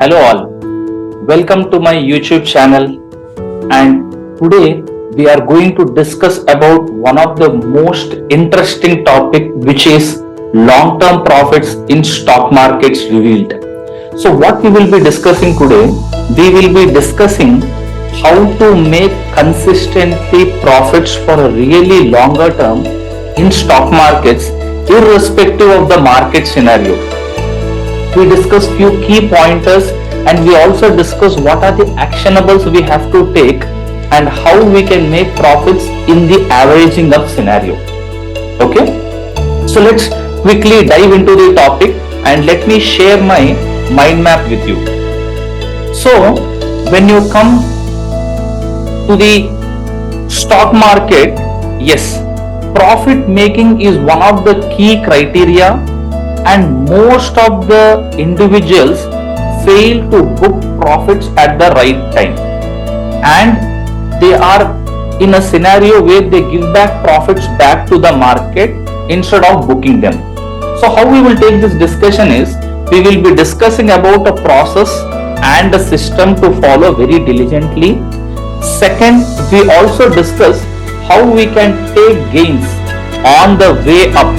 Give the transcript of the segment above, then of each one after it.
Hello all, welcome to my YouTube channel, and today we are going to discuss about one of the most interesting topic, which is long-term profits in stock markets revealed. So what we will be discussing today, we will be discussing how to make consistently profits for a really longer term in stock markets irrespective of the market scenario. We discuss few key pointers and we also discuss what are the actionables we have to take and how we can make profits in the averaging up scenario. Okay, so let's quickly dive into the topic and let me share my mind map with you. So when you come to the stock market, yes, profit making is one of the key criteria, and most of the individuals fail to book profits at the right time, and they are in a scenario where they give back profits back to the market instead of booking them. So how we will take this discussion is, we will be discussing about a process and a system to follow very diligently. Second, we also discuss how we can take gains on the way up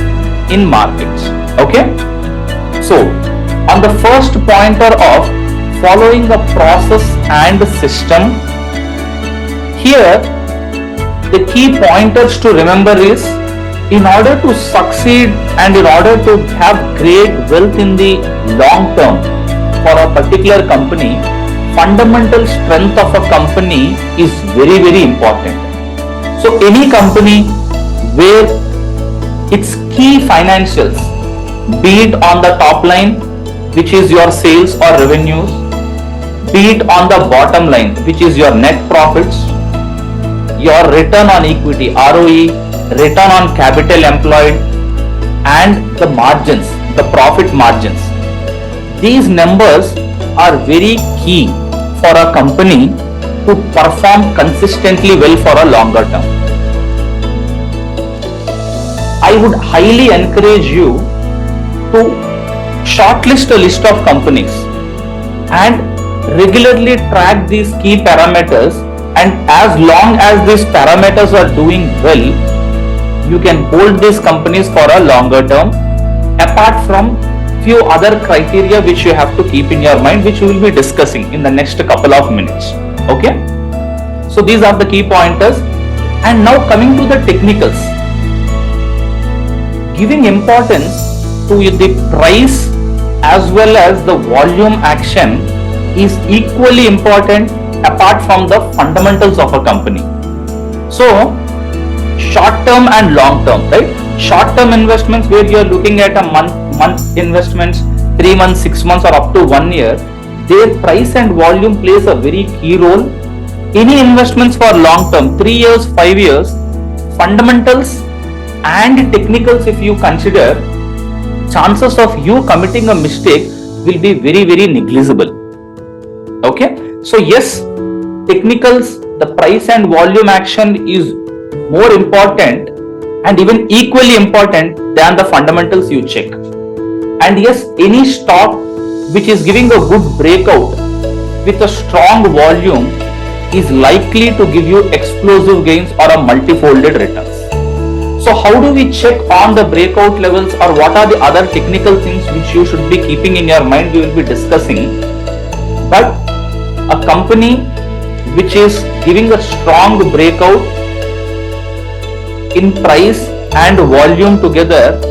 in markets. Okay, so on the first pointer of following a process and a system, here the key pointers to remember is, in order to succeed and in order to have great wealth in the long term for a particular company, fundamental strength of a company is very important. So any company where its key financials, be it on the top line, which is your sales or revenues, be it on the bottom line, which is your net profits, your return on equity, ROE, return on capital employed, and the margins, the profit margins. These numbers are very key for a company to perform consistently well for a longer term. I would highly encourage you to shortlist a list of companies and regularly track these key parameters, and as long as these parameters are doing well, you can hold these companies for a longer term, apart from few other criteria which you have to keep in your mind, which we will be discussing in the next couple of minutes. Okay, so these are the key pointers. And now coming to the technicals, giving importance to the price as well as the volume action is equally important apart from the fundamentals of a company. So short term and long term, right? Short term investments where you are looking at a month investments, 3 months, 6 months or up to 1 year, their price and volume plays a very key role. Any investments for long term, 3 years, 5 years, fundamentals and technicals if you consider, chances of you committing a mistake will be very negligible. Okay, so yes, technicals, the price and volume action is more important and even equally important than the fundamentals you check. And yes, any stock which is giving a good breakout with a strong volume is likely to give you explosive gains or a multifolded returns. So how do we check on the breakout levels, or what are the other technical things which you should be keeping in your mind? We will be discussing. But a company which is giving a strong breakout in price and volume together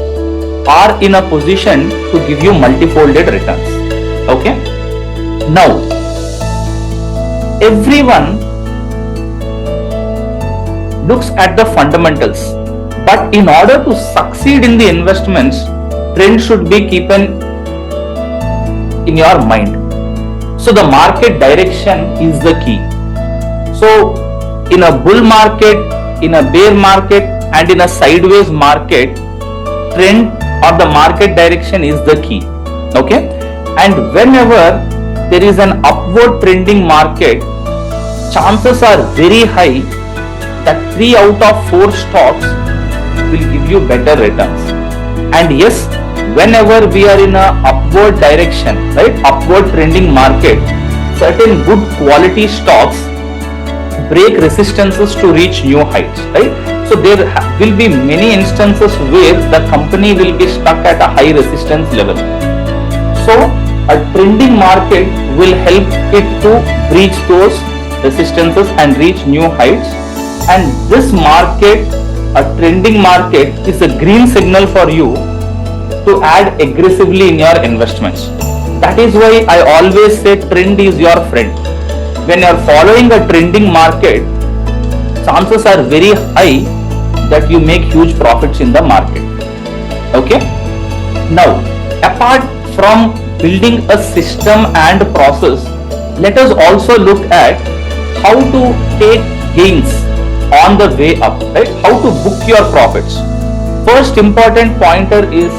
are in a position to give you multifolded returns. Okay, now everyone looks at the fundamentals, but in order to succeed in the investments, trend should be kept in your mind. So the market direction is the key. So in a bull market, in a bear market, and in a sideways market, trend or the market direction is the key. Okay, and whenever there is an upward trending market, chances are very high that 3 out of 4 stocks will give you better returns. And yes, whenever we are in a upward direction, right, upward trending market, certain good quality stocks break resistances to reach new heights, right? So there will be many instances where the company will be stuck at a high resistance level. So a trending market will help it to breach those resistances and reach new heights. And this market, a trending market, is a green signal for you to add aggressively in your investments. That is why I always say trend is your friend. When you are following a trending market, chances are very high that you make huge profits in the market. Okay? Now, apart from building a system and process, let us also look at how to take gains on the way up, right? How to book your profits. First important pointer is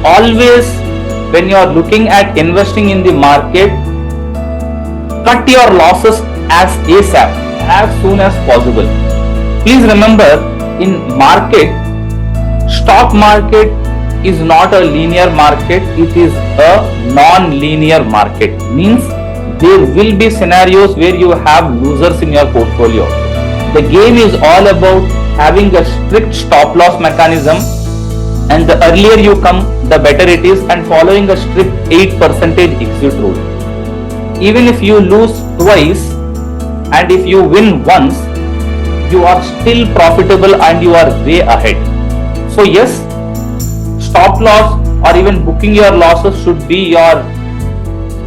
always when you are looking at investing in the market, cut your losses as ASAP, as soon as possible. Please remember, in market, stock market is not a linear market, it is a non-linear market. Means there will be scenarios where you have losers in your portfolio. The game is all about having a strict stop loss mechanism, and the earlier you come, the better it is, and following a strict 8% exit rule. Even if you lose twice and if you win once, you are still profitable and you are way ahead. So yes, stop loss or even booking your losses should be your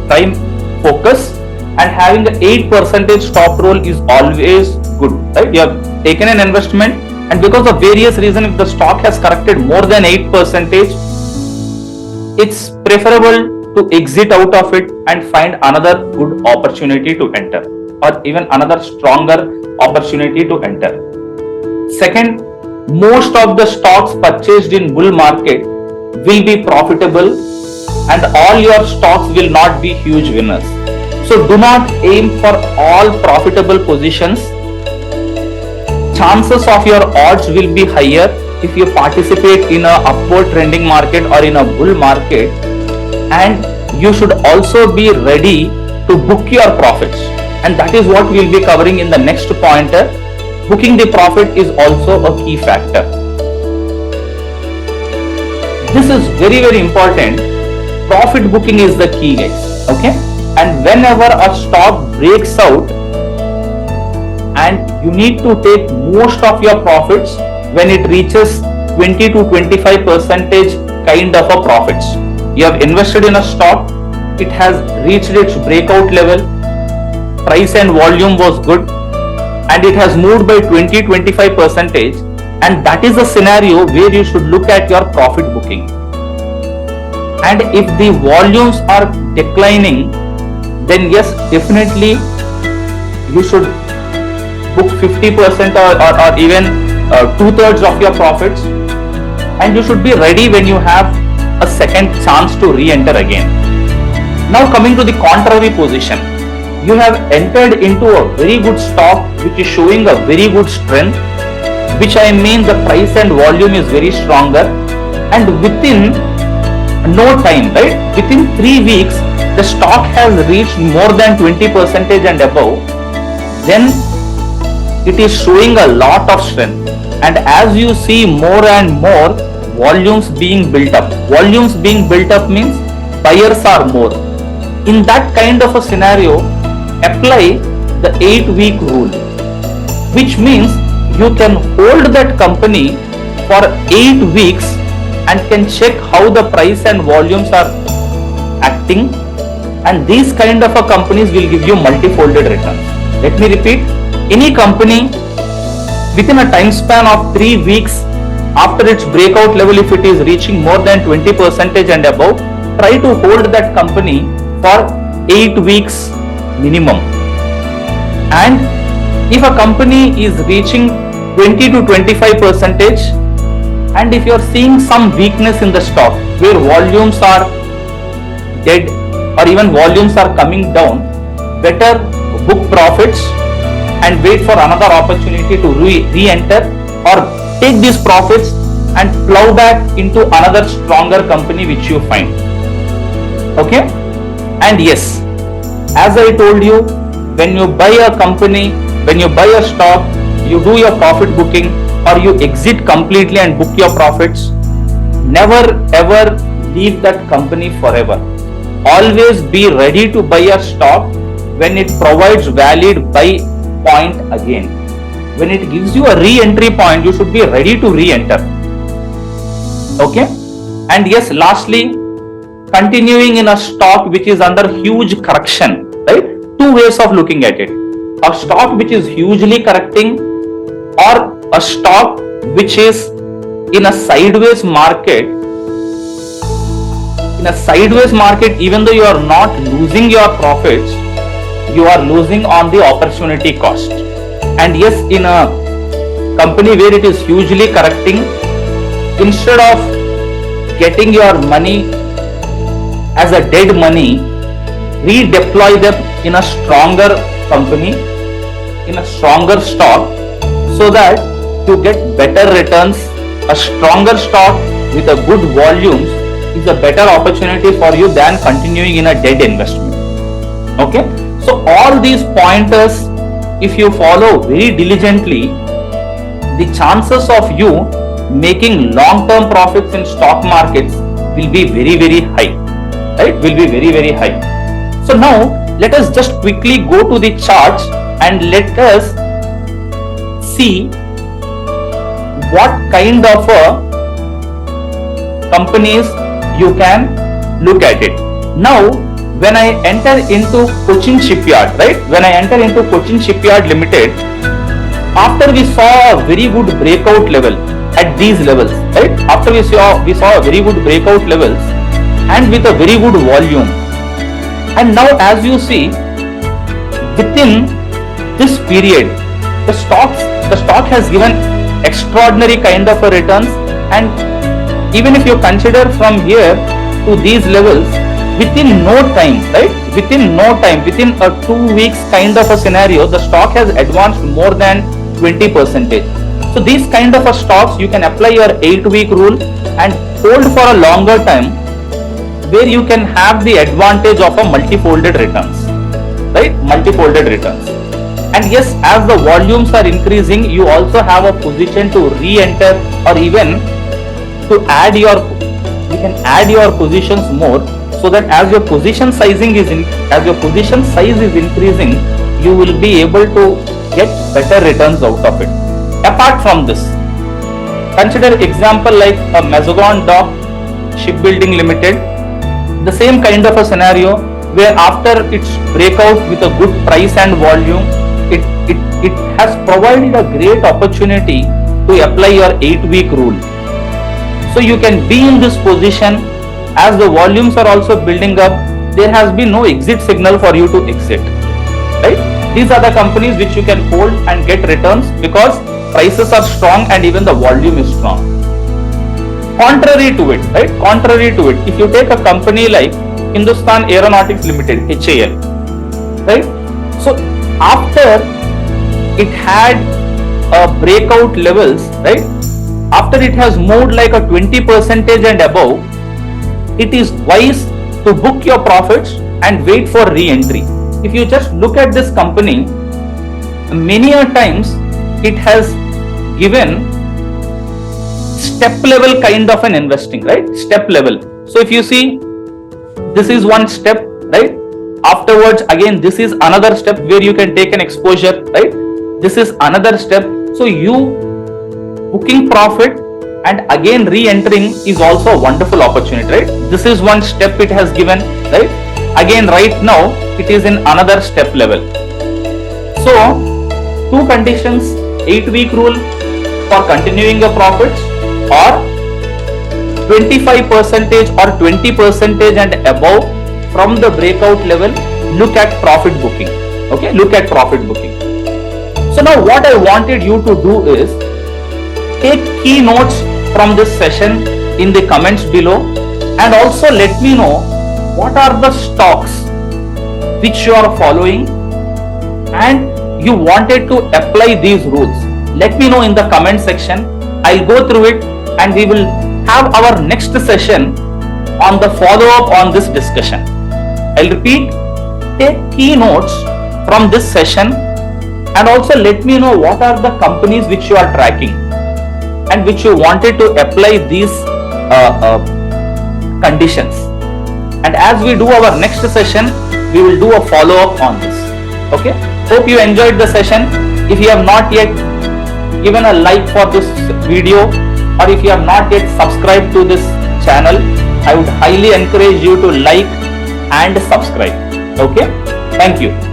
prime focus, and having an 8% stop roll is always good, right? You have taken an investment, and because of various reasons, if the stock has corrected more than 8%, it's preferable to exit out of it and find another good opportunity to enter, or even another stronger opportunity to enter. Second, most of the stocks purchased in bull market will be profitable, and all your stocks will not be huge winners. So do not aim for all profitable positions. Chances of your odds will be higher if you participate in a upward trending market or in a bull market, and you should also be ready to book your profits, and that is what we will be covering in the next pointer. Booking the profit is also a key factor. This is very, very important. Profit booking is the key, guys. Okay? And whenever a stock breaks out, and you need to take most of your profits when it reaches 20 to 25% kind of a profits. You have invested in a stock, it has reached its breakout level, price and volume was good, and it has moved by 20-25%, and that is a scenario where you should look at your profit booking. And if the volumes are declining, then yes, definitely you should book 50% or even 2/3 of your profits, and you should be ready when you have a second chance to re-enter again. Now coming to the contrary position, you have entered into a very good stock which is showing a very good strength, which I mean the price and volume is very stronger, and within no time, right, within 3 weeks the stock has reached more than 20% and above, then it is showing a lot of strength. And as you see more and more volumes being built up, means buyers are more. In that kind of a scenario, apply the 8-week rule, which means you can hold that company for 8 weeks and can check how the price and volumes are acting, and these kind of a companies will give you multi-folded returns. Let me repeat, any company within a time span of 3 weeks after its breakout level, if it is reaching more than 20% and above, try to hold that company for 8 weeks minimum. And if a company is reaching 20 to 25%, and if you are seeing some weakness in the stock where volumes are dead or even volumes are coming down, better book profits and wait for another opportunity to re-enter, or take these profits and plow back into another stronger company which you find. Okay? And yes, as I told you, when you buy a company, when you buy a stock, you do your profit booking or you exit completely and book your profits. Never ever leave that company forever. Always be ready to buy a stock when it provides valid buy point again. When it gives you a re-entry point, you should be ready to re-enter. Okay? And yes, lastly, continuing in a stock which is under huge correction, right? Two ways of looking at it. A stock which is hugely correcting or a stock which is in a sideways market. In a sideways market, even though you are not losing your profits, you are losing on the opportunity cost. And yes, in a company where it is hugely correcting, instead of getting your money as a dead money, redeploy them in a stronger company, in a stronger stock, so that you get better returns. A stronger stock with a good volumes is a better opportunity for you than continuing in a dead investment. Okay? So all these pointers, if you follow very diligently, the chances of you making long-term profits in stock markets will be very, very high. Right? Will be very, very high. So now let us just quickly go to the charts and let us see what kind of companies you can look at it. Now, when I enter into Cochin Shipyard, right? When I enter into Cochin Shipyard Limited, after we saw a very good breakout level at these levels, right? After we saw a very good breakout levels and with a very good volume. And now, as you see, within this period, the stock has given extraordinary kind of a returns, and even if you consider from here to these levels, within no time, right? Within no time, within a 2 weeks kind of a scenario, the stock has advanced more than 20%. So these kind of a stocks, you can apply your 8-week rule and hold for a longer time, where you can have the advantage of a multi-folded returns, right? Multi-folded returns. And yes, as the volumes are increasing, you also have a position to re-enter or even to add your, you can add your positions more, so that as your position size is increasing, you will be able to get better returns out of it. Apart from this, consider example like a Mazagon Dock Shipbuilding Limited, the same kind of a scenario where after its breakout with a good price and volume, it has provided a great opportunity to apply your 8-week rule. So you can be in this position as the volumes are also building up. There has been no exit signal for you to exit, right? These are the companies which you can hold and get returns because prices are strong and even the volume is strong. Contrary to it, right? Contrary to it, if you take a company like Hindustan Aeronautics Limited, HAL, right? So after it had breakout levels, right? After it has moved like a 20% and above, it is wise to book your profits and wait for re-entry. If you just look at this company, many a times it has given step level kind of an investing, right? Step level. So if you see, this is one step, right? Afterwards, again, this is another step where you can take an exposure, right? This is another step. So you booking profit and again re-entering is also a wonderful opportunity, right? This is one step it has given, right? Again, right now, it is in another step level. So, two conditions, 8-week rule for continuing your profits or 25% or 20% and above from the breakout level, look at profit booking. Okay, look at profit booking. So now what I wanted you to do is take key notes from this session in the comments below and also let me know what are the stocks which you are following and you wanted to apply these rules. Let me know in the comment section. I'll go through it and we will have our next session on the follow-up on this discussion. I'll repeat, take key notes from this session and also let me know what are the companies which you are tracking and which you wanted to apply these conditions. And as we do our next session, we will do a follow-up on this. Okay, hope you enjoyed the session. If you have not yet given a like for this video, or if you have not yet subscribed to this channel, I would highly encourage you to like and subscribe. Okay, thank you.